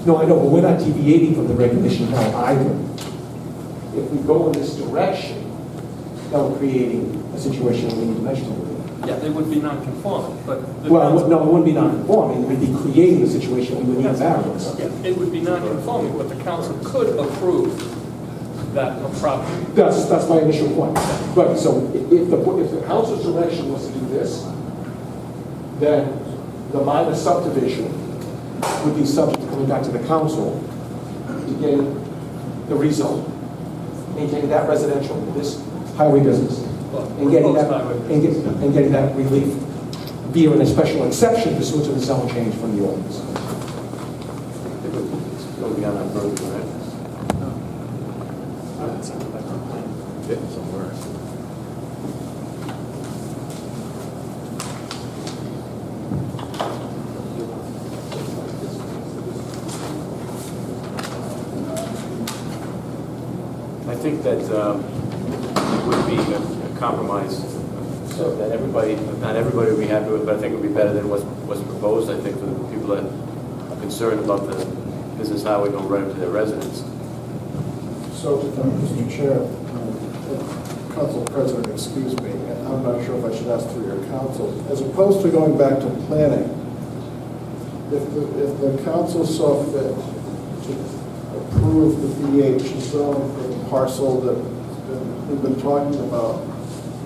No, I know, but we're not deviating from the regulation now either. If we go in this direction, now we're creating a situation where we need dimensional relief. Yeah, they would be non-conforming, but. Well, no, it wouldn't be non-conforming, we'd be creating a situation where we would need variance. Yeah, it would be non-conforming, but the council could approve that property. That's my initial point. Right, so if the council's direction was to do this, then the minor subdivision would be subject to coming back to the council to getting the rezone, maintaining that residential, this highway business, and getting that, and getting that relief via a special exception pursuant to the zone change from the ordinance. It's going beyond that vertical, right? Fit somewhere. I think that it would be a compromise so that everybody, not everybody would be happy with, but I think it would be better than what's proposed. I think for the people that are concerned about the business highway going right into their residence. So, Mr. Chair, Council President, excuse me, and I'm not sure if I should ask through your council. As opposed to going back to planning, if the council saw fit to approve the BH zone for the parcel that we've been talking about,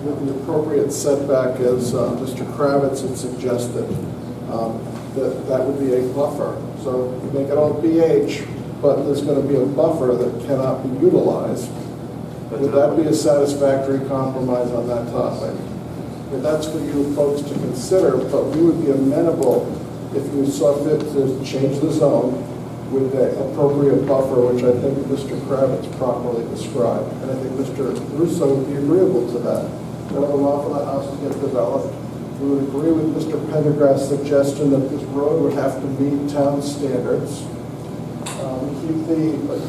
with the appropriate setback, as Mr. Kravitz had suggested, that would be a buffer. So you make it all BH, but there's going to be a buffer that cannot be utilized. Would that be a satisfactory compromise on that topic? And that's for you folks to consider, but we would be amenable if you saw fit to change the zone with the appropriate buffer, which I think Mr. Kravitz properly described. And I think Mr. Russo would be agreeable to that. That would allow for the house to get developed. We would agree with Mr. Pendergrass's suggestion that this road would have to meet town standards. Keep the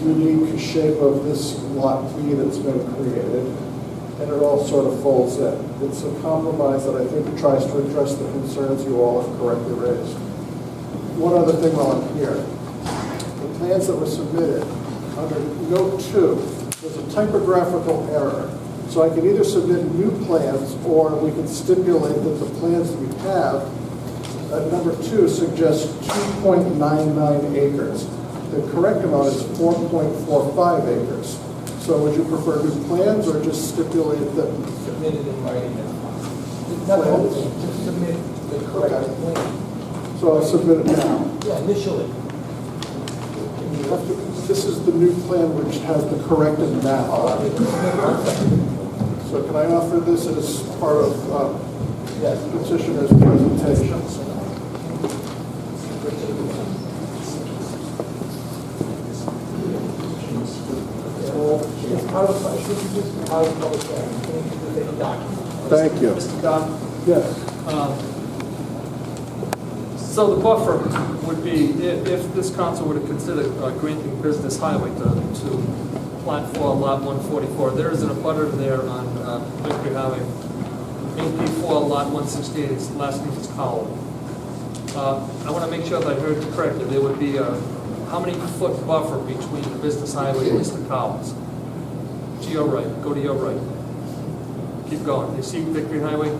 unique shape of this lot B that's been created, and it all sort of folds in. It's a compromise that I think tries to address the concerns you all have correctly raised. One other thing while I'm here. The plans that were submitted, under Note 2, there's a typographical error. So I can either submit new plans, or we can stipulate that the plans we have at number 2 suggests 2.99 acres. The correct amount is 4.45 acres. So would you prefer new plans or just stipulate that? Submit it in writing. Just submit the correct plan. So I'll submit it now. Yeah, initially. This is the new plan which has the corrected map. So can I offer this as part of petitioner's presentation? Thank you. Mr. Don? Yes. So the buffer would be, if this council were to consider granting business highway to Plat 4, Lot 144, there is an abutter there on Victory Highway, AP4, Lot 168, his last name is Cowell. I want to make sure that I heard you correctly. There would be a, how many foot buffer between the business highway and Mr. Cowell's? To your right, go to your right. Keep going. You see Victory Highway?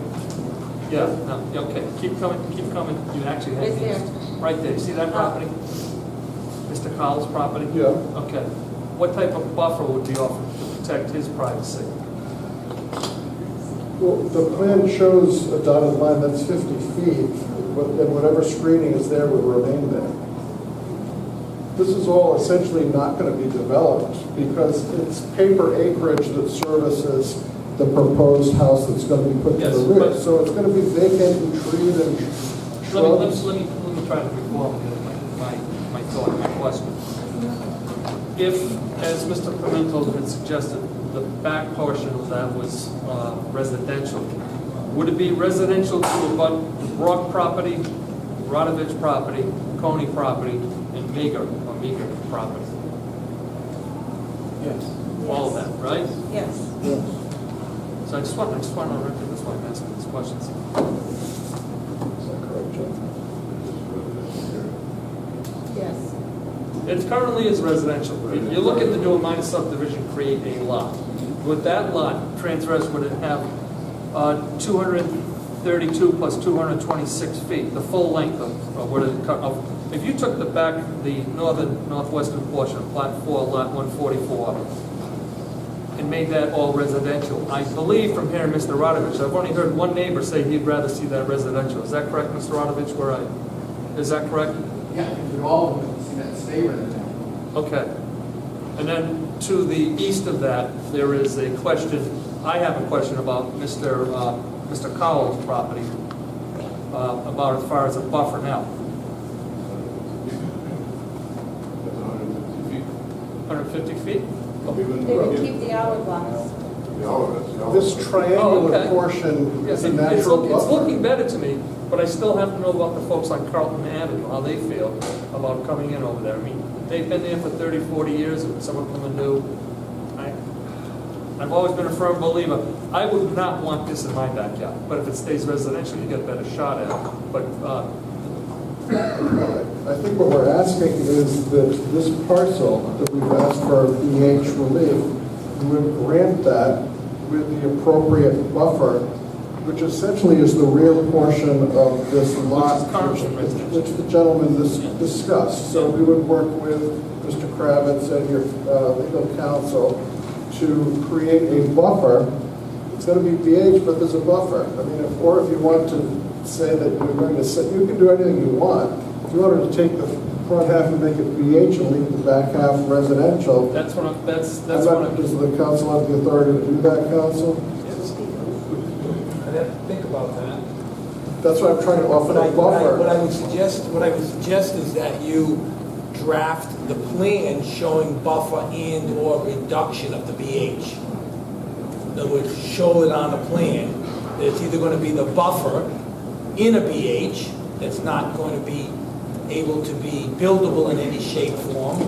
Yeah, no, okay, keep coming. You actually have Right there. Right there. You see that property? Mr. Cowell's property? Yeah. Okay. What type of buffer would be offered to protect his privacy? Well, the plan shows a dotted line that's 50 feet, but then whatever screening is there would remain there. This is all essentially not going to be developed because it's paper acreage that services the proposed house that's going to be put to the rear. So it's going to be vacant and treed and shrubs. Let me try to reform my thought, my question. If, as Mr. Pimentel had suggested, the back portion of that was residential, would it be residential to abut Brock property, Rodovich property, Coney property, and Meager property? Yes. All of that, right? Yes. Yes. So I just want to record this while I'm asking these questions. Is that correct, Jeff? Yes. It currently is residential. If you're looking to do a minor subdivision, create a lot. With that lot, transfers would have 232 plus 226 feet, the full length of what it cut. If you took the northwestern portion of Plat 4, Lot 144, and made that all residential, I believe from hearing Mr. Radovich, I've only heard one neighbor say he'd rather see that residential. Is that correct, Mr. Radovich? Is that correct? Yeah, if we all see that stay residential. Okay. And then to the east of that, there is a question, I have a question about Mr. Cowell's property, about as far as a buffer now. 150 feet? They would keep the hourglass. This triangular Oh, okay. portion Yes, is a natural it's buffer. looking better to me, but I still have to know about the folks on Carlton Avenue, how they feel about coming in over there. I mean, they've been there for 30, 40 years, and some of them are new. I've always been a firm believer, I would not want this in my backyard, but if it stays residential, you get a better shot at it. But, I think what we're asking is that this parcel that we've asked for BH relief, we would grant that with the appropriate buffer, which essentially is the rear portion of this lot, which the gentleman discussed. So we would work with Mr. Kravitz and your legal counsel to create a buffer. It's going to be BH, but there's a buffer. I mean, if you want to say that you're going to set, you can do anything you want. If you wanted to take the front half and make it BH and leave the back half residential, that's what I'm, that's what I'm. does the council have the authority to do that, council? I'd have to think about that. That's why I'm trying to offer a buffer. What I would suggest is that you draft the plan showing buffer and or reduction of the BH. In other words, show it on a plan that it's either going to be the buffer in a BH that's not going to be able to be buildable in any shape, form,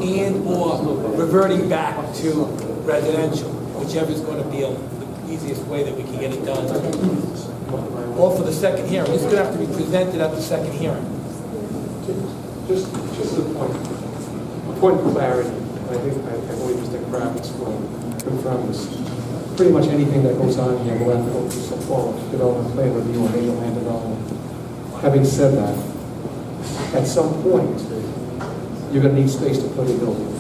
and or reverting back to residential, whichever is going to be the easiest way that we can get it done. Or for the second hearing. It's going to have to be presented at the second hearing. Just a point of clarity, I think I believe Mr. Kravitz will confirm this. Pretty much anything that goes on here will have to go through some form of development plan review or major land development. Having said that, at some point, you're going to need space to put a building.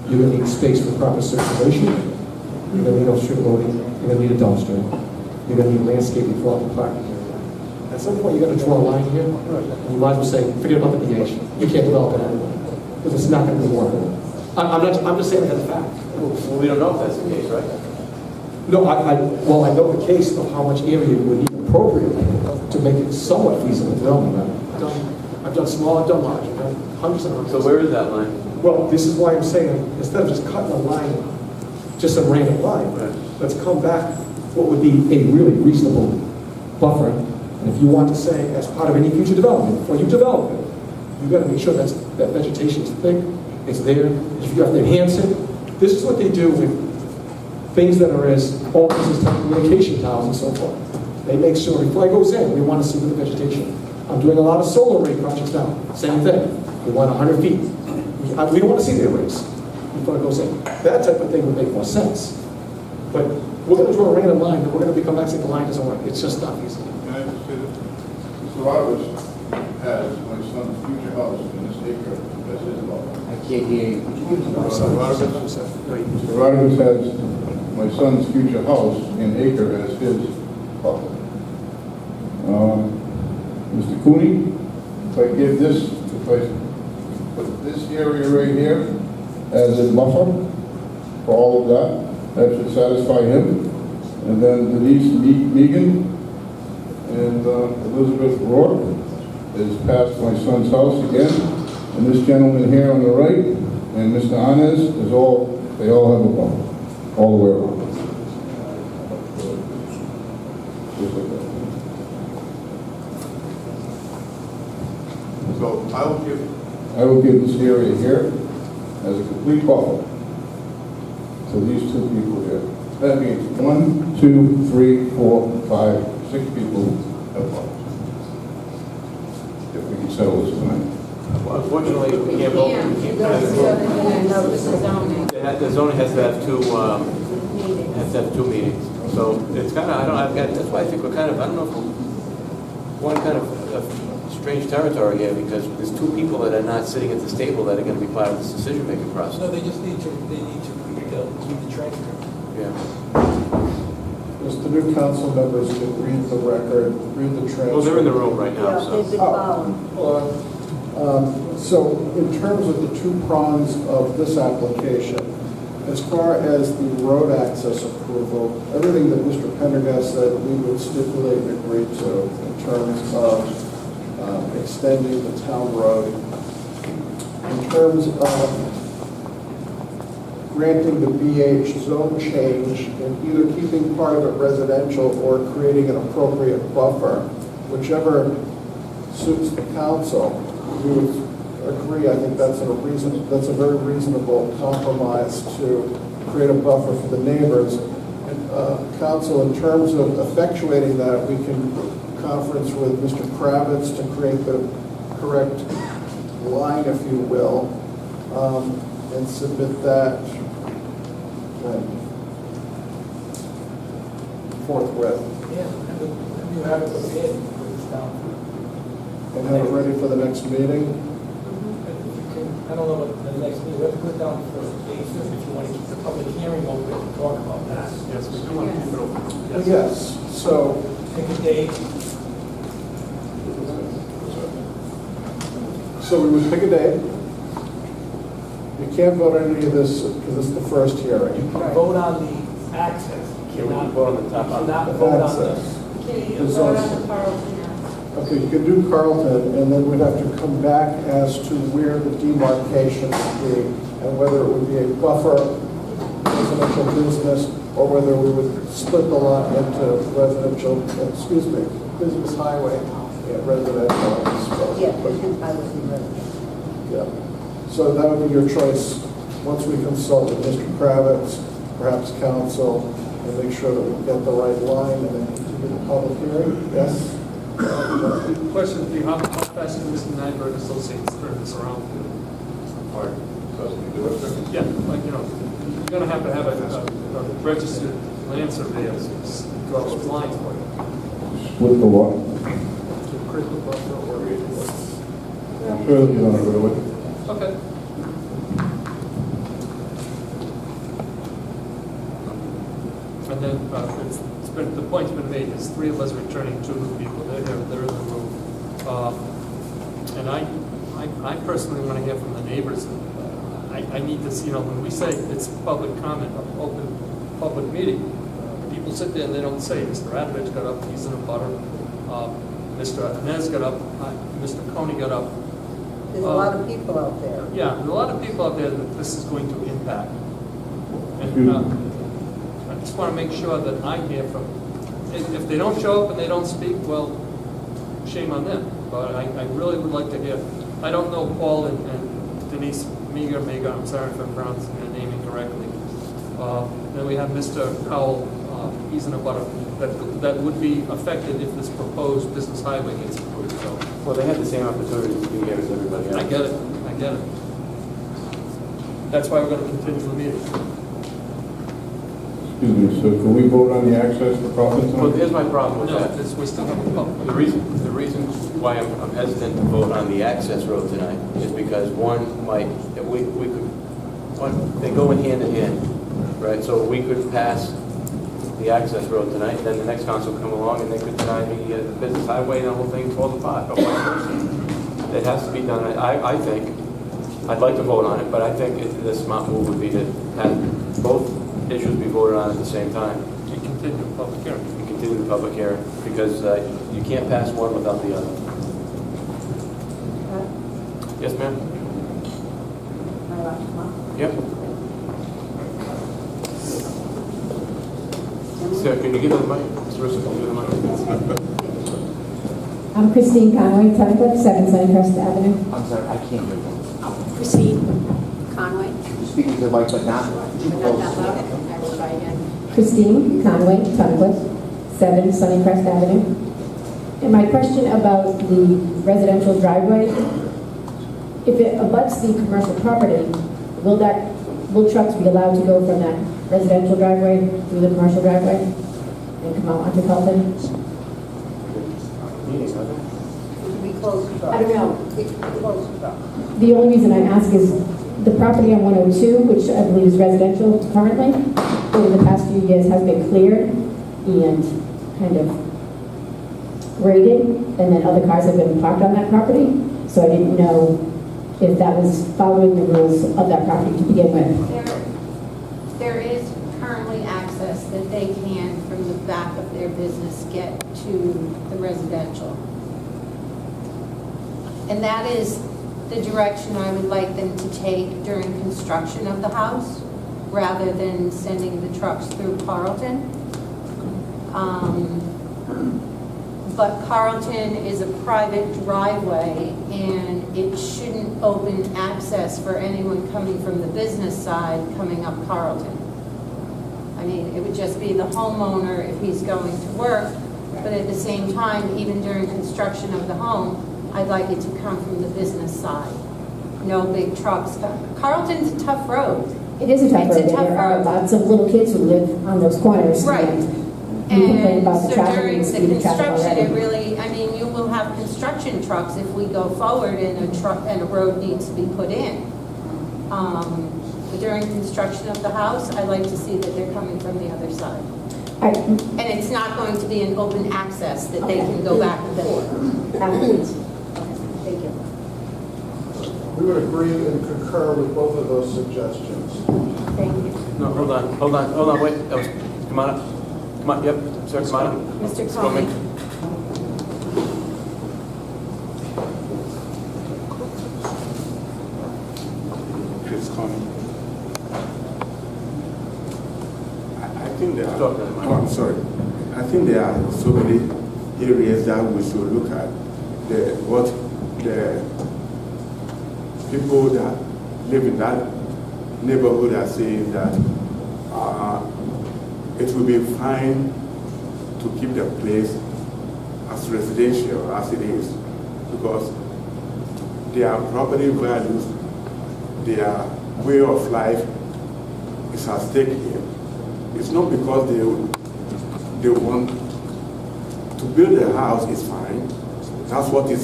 You're going to need space for proper circulation. You're going to need off-street loading. You're going to need a dumpster. You're going to need landscaping throughout the parking area. At some point, you're going to draw a line here, and you might as well say, forget about the BH. You can't develop it anymore, because it's not going to be workable. I'm just saying that as a fact. Well, we don't know if that's the case, right? No, I know the case of how much area you would need appropriately to make it somewhat feasible development. I've done small, I've done large, I've done hundreds and hundreds. So where is that line? Well, this is why I'm saying, instead of just cutting a line, just a random line, let's come back what would be a really reasonable buffer. And if you want to say, as part of any future development, before you develop it, you've got to make sure that vegetation is thick, it's there. If you have to enhance it, this is what they do with things that are as offices, telecommunication towers, and so forth. They make sure before it goes in, we want to see the vegetation. I'm doing a lot of solar array projects now. Same thing. We want 100 feet. We don't want to see the arrays before it goes in. That type of thing would make more sense. But we're going to draw a random line, and we're going to become back saying the line doesn't work. It's just not feasible. Can I just say that Mr. Roberts has my son's future house in this acre as his lot. I can't hear you. Mr. Roberts has my son's future house in acre as his property. Mr. Cooney, if I give this, if I put this area right here as a buffer for all of that, that should satisfy him. And then Denise Megan and Elizabeth Rourke is past my son's house again. And this gentleman here on the right and Mr. Anez is they all have a buffer, all the way around. Just like that. So I will give this area here as a complete buffer to these two people here. That means 1, 2, 3, 4, 5, 6 people have buffers. If we can settle this tonight. Unfortunately, we can't vote. We can't put it in the vote. The zoning has to have two meetings. So it's kind of, that's why I think we're kind of, I don't know if we're one kind of strange territory here, because there's two people that are not sitting at this table that are going to be part of this decision-making process. No, they just need to read the transcript. Yeah. Because the new council members can read the record, read the transcript. Well, they're in the room right now, Yeah, they've so. been following. So in terms of the two prongs of this application, as far as the road access approval, everything that Mr. Pendergast said, we would stipulate and agree to in terms of extending the town road. In terms of granting the BH zone change and either keeping part of it residential or creating an appropriate buffer, whichever suits the council, we would agree. I think that's a very reasonable compromise to create a buffer for the neighbors. Council, in terms of effectuating that, we can conference with Mr. Kravitz to create the correct line, if you will, and submit that forthwith. Yeah, you have it prepared for this town. And have it ready for the next meeting. I don't know what the next meeting, we have to put it down for May 5th if you want to keep the public hearing open to talk about that. Yes, we do want to keep it open. Yes, so Pick a date. we would pick a date. You can't vote on any of this because it's the first hearing. You can vote on the access. You Yeah, we can cannot vote on the top. you cannot vote on the. Access. Okay, you There's vote also- on the Carlton now. Okay, you can do Carlton, and then we'd have to come back as to where the demarcation would be, and whether it would be a buffer residential business, or whether we would split the lot into business highway and residential. Yeah, business highways and roads. Yeah. So that would be your choice, once we consult with Mr. Kravitz, perhaps council, and make sure that we get the right line, and then continue the public hearing. Yes? Question for you, how fast can Mr. Nyberg Associates turn this around? Yeah, like, you're gonna have to have a registered land surveyor draw those lines for you. Split the lot. To create the buffer or. Sure, you don't really. Okay. And then, the point's been made, there's three of us returning, two new people, they're in the room. And I personally want to hear from the neighbors. I need to see, when we say it's public comment, open public meeting, people sit there and they don't say, Mr. Radovich got up, he's in a butter, Mr. Inez got up, Mr. Coney got up. There's a lot of people out there. Yeah, there's a lot of people out there that this is going to impact. And I just want to make sure that I hear from, if they don't show up and they don't speak, well, shame on them. But I really would like to hear, I don't know Paul and Denise Meager, I'm sorry if I'm pronouncing their name incorrectly. Then we have Mr. Cowell, he's in a butter, that would be affected if this proposed business highway gets approved, so. Well, they had the same opportunity to be here as everybody else. I get it. That's why we're going to continue the meeting. Excuse me, so can we vote on the access for Carlton Well, tonight? here's my problem with No, that. we still have a public. The reason why I'm hesitant to vote on the access road tonight is because they go in hand, right? So we could pass the access road tonight, then the next council come along and they could deny the business highway and the whole thing falls apart. Or vice versa. It has to be done. I think, I'd like to vote on it, but I think the smart move would be to have both issues be voted on at the same time. We continue the public hearing. And continue the public hearing, because you can't pass one without the other. Yes, ma'am? Yep. Sir, can you give her the mic? Mr. Russo, can you give her the mic? I'm Christine Conway, Tunnecliff, 7 Sunnycrest Avenue. I'm sorry, I can't hear you. Christine Conway. You're speaking to the mic, but not too Not close. that loud. I will try again. Christine Conway, Tunnecliff, 7 Sunnycrest Avenue. And my question about the residential driveway, if it abuts the commercial property, will trucks be allowed to go from that residential driveway through the commercial driveway and come out onto Carlton? We close the truck. I don't know. We close the truck. The only reason I ask is the property on 102, which I believe is residential currently, over the past few years has been cleared and kind of graded, and then other cars have been parked on that property. So I didn't know if that was following the rules of that property to begin with. There is currently access that they can, from the back of their business, get to the residential. And that is the direction I would like them to take during construction of the house, rather than sending the trucks through Carlton. But Carlton is a private driveway, and it shouldn't open access for anyone coming from the business side coming up Carlton. I mean, it would just be the homeowner if he's going to work, but at the same time, even during construction of the home, I'd like it to come from the business side. No big trucks. Carlton's a tough road. It is a tough It's a road. tough There are road. lots of little kids who live on those corners. Right. And we complain And about the so traffic during and the the speed of traffic construction, it already. really, I mean, you will have construction trucks if we go forward and a truck and a road needs to be put in. But during construction of the house, I like to see that they're coming from the other side. And it's not going to be an open access that they can go back and forth. Thank you. We would agree and concur with both of those suggestions. Thank you. No, hold on, wait, that was, come on up. Come on, yep, sir, come on up. Mr. Let's go, Mick. Conley. Chris Conley. I think there are, Talk to the mic. oh, I'm sorry. I think there are so many areas that we should look at. What the people that live in that neighborhood are saying, that it will be fine to keep the place as residential as it is, because their property values, their way of life is at stake here. It's not because they want to build a house is fine. That's what it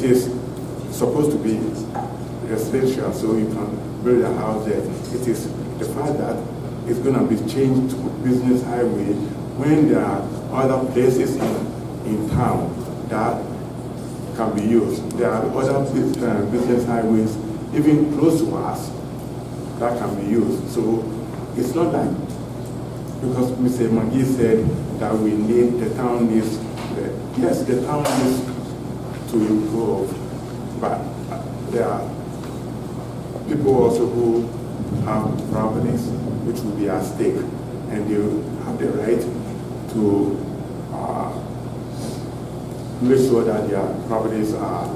is supposed to be residential, so you can build a house there. It is the fact that it's going to be changed to business highway when there are other places in town that can be used. There are other business highways even close to us that can be used. So it's not like, because Mr. McGee said that the town needs, yes, the town needs to improve, but there are people also who have properties which will be at stake, and they have the right to make sure that their properties are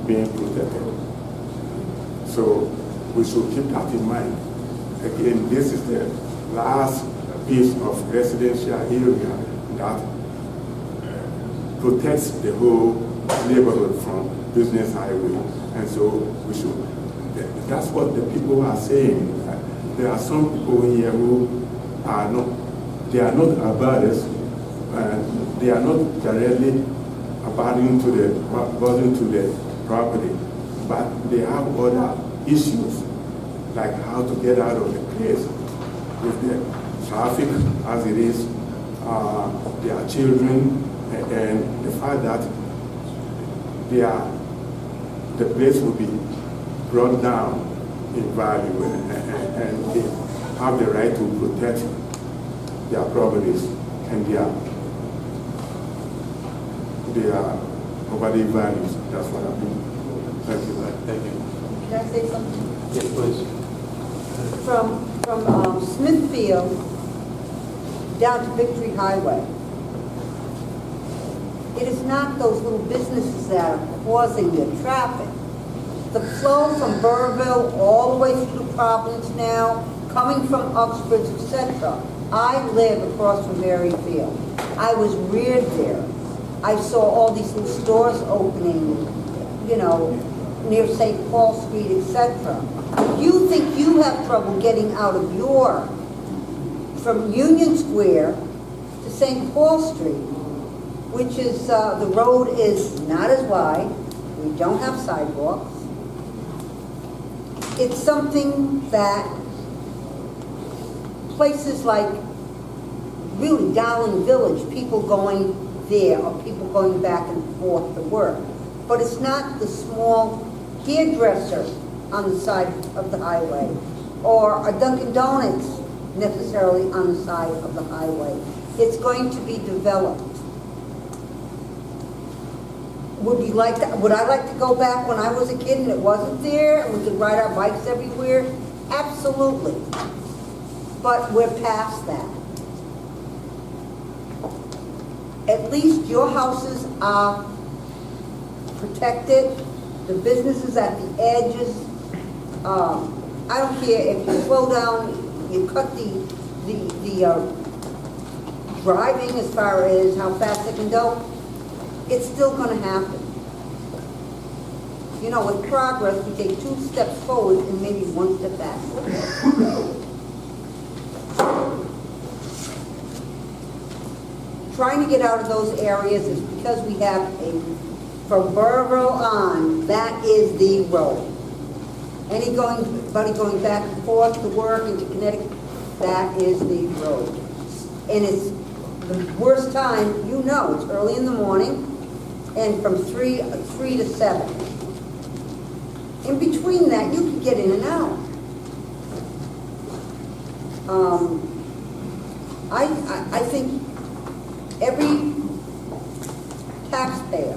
being protected. So we should keep that in mind. Again, this is the last piece of residential area that protects the whole neighborhood from business highway. And so we should, that's what the people are saying. There are some people here who are not, they are not abutters, and they are not directly abutting to the property, but they have other issues, like how to get out of the place with the traffic as it is, their children, and the fact that the place will be brought down in value, and they have the right to protect their properties and their property values. That's what I mean. Thank you. Thank you. Can I say something? Yes, please. From Smithfield down to Victory Highway, it is not those little businesses that are causing the traffic. The flow from Burrville all the way through the Providence now, coming from Uxbridge, etc. I live across from Maryfield. I was reared there. I saw all these new stores opening, you know, near St. Paul Street, etc. If you think you have trouble getting out of from Union Square to St. Paul Street, which is, the road is not as wide, we don't have sidewalks. It's something that places like really Dowling Village, people going there or people going back and forth to work. But it's not the small hairdresser on the side of the highway or a Dunkin' Donuts necessarily on the side of the highway. It's going to be developed. Would I like to go back when I was a kid and it wasn't there and we could ride our bikes everywhere? Absolutely. But we're past that. At least your houses are protected, the businesses at the edges. I don't care if you slow down, you cut the driving as far as how fast it can go, it's still going to happen. You know, with progress, we take 2 steps forward and maybe 1 step back. Trying to get out of those areas is because we have from Burville on, that is the road. Anybody going back and forth to work into Connecticut, that is the road. And it's the worst time, you know, it's early in the morning and from 3 to 7. In between that, you can get in and out. I think every taxpayer